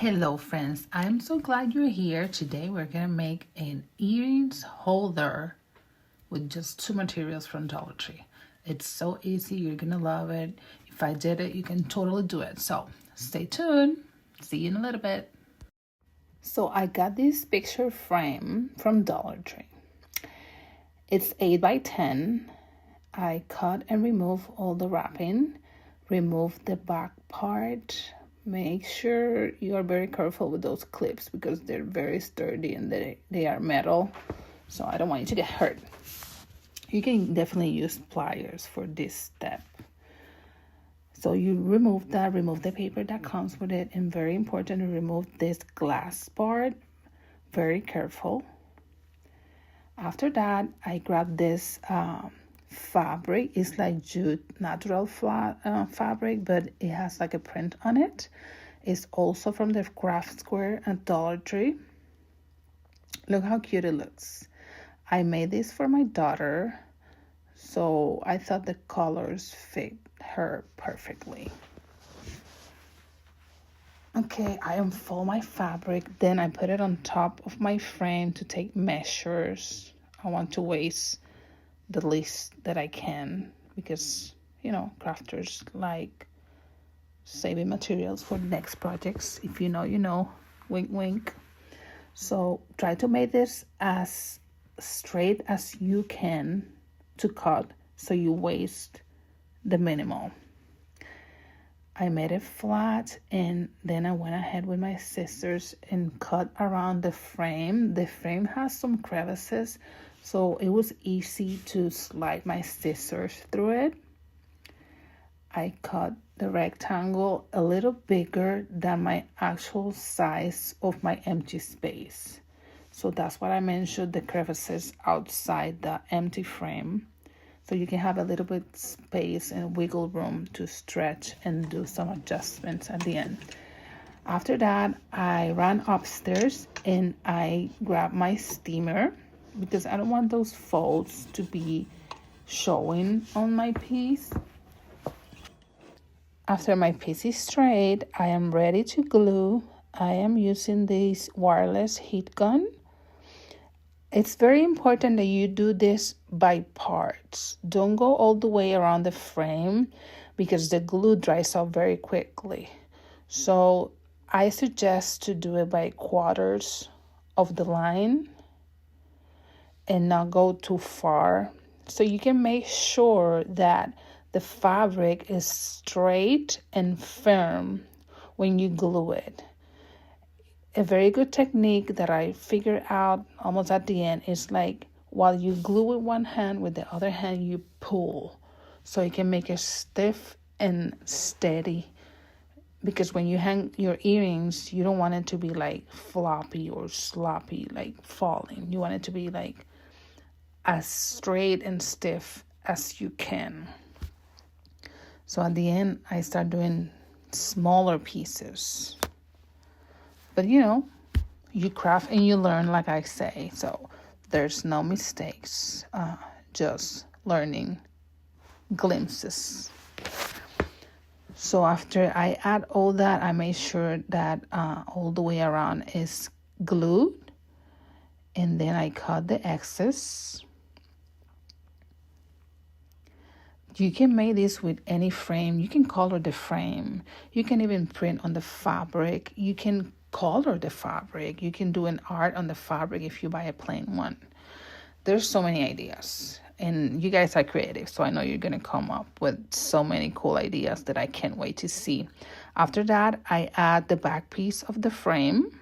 Hello friends, I'm so glad you're here. Today we're gonna make an earrings holder with just two materials from Dollar Tree. It's so easy, you're gonna love it. If I did it, you can totally do it. So stay tuned, see you in a little bit. So I got this picture frame from Dollar Tree. It's 8 by 10. I cut and remove all the wrapping, remove the back part. Make sure you are very careful with those clips because they're very sturdy and they are metal. So I don't want you to get hurt. You can definitely use pliers for this step. So you remove that, remove the paper that comes with it, and very important to remove this glass part. Very careful. After that, I grab this fabric. It's like jute natural fabric, but it has like a print on it. It's also from the craft square at Dollar Tree. Look how cute it looks. I made this for my daughter, so I thought the colors fit her perfectly. Okay, I unfold my fabric, then I put it on top of my frame to take measures. I want to waste the least that I can because, crafters like saving materials for next projects. If you know, you know, wink, wink. So try to make this as straight as you can to cut so you waste the minimal. I made it flat and then I went ahead with my scissors and cut around the frame. The frame has some crevices, so it was easy to slide my scissors through it. I cut the rectangle a little bigger than my actual size of my empty space. So that's what I mentioned, the crevices outside the empty frame. So you can have a little bit space and wiggle room to stretch and do some adjustments at the end. After that, I ran upstairs and I grabbed my steamer because I don't want those folds to be showing on my piece. After my piece is straight, I am ready to glue. I am using this wireless heat gun. It's very important that you do this by parts. Don't go all the way around the frame because the glue dries out very quickly. So I suggest to do it by quarters of the line and not go too far. So you can make sure that the fabric is straight and firm when you glue it. A very good technique that I figured out almost at the end is like while you glue with one hand, with the other hand you pull. So you can make it stiff and steady. Because when you hang your earrings, you don't want it to be like floppy or sloppy, like falling. You want it to be like as straight and stiff as you can. So at the end, I start doing smaller pieces. But you craft and you learn, like I say. So there's no mistakes, just learning glimpses. So after I add all that, I make sure that all the way around is glued. And then I cut the excess. You can make this with any frame. You can color the frame. You can even print on the fabric. You can color the fabric. You can do an art on the fabric if you buy a plain one. There's so many ideas. And you guys are creative, so I know you're going to come up with so many cool ideas that I can't wait to see. After that, I add the back piece of the frame.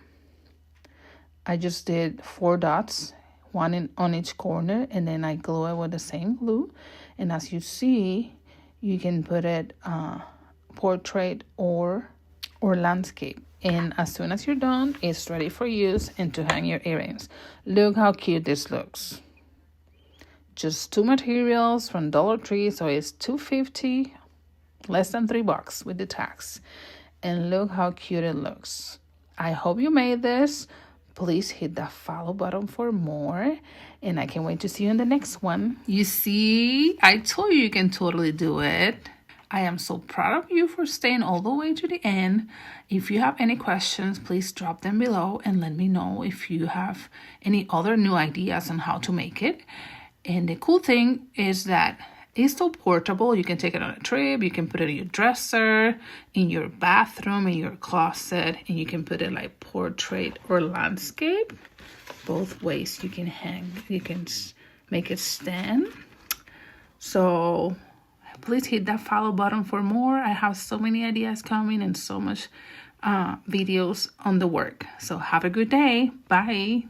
I just did 4 dots, one on each corner, and then I glue it with the same glue. And as you see, you can put it portrait or landscape. And as soon as you're done, it's ready for use and to hang your earrings. Look how cute this looks. Just 2 materials from Dollar Tree, so it's $2.50, less than $3 with the tax. And look how cute it looks. I hope you made this. Please hit that follow button for more. And I can't wait to see you in the next one. You see, I told you can totally do it. I am so proud of you for staying all the way to the end. If you have any questions, please drop them below and let me know if you have any other new ideas on how to make it. And the cool thing is that it's so portable. You can take it on a trip, you can put it in your dresser, in your bathroom, in your closet, and you can put it like portrait or landscape. Both ways you can make it stand. So please hit that follow button for more. I have so many ideas coming and so much videos on the work. So have a good day. Bye.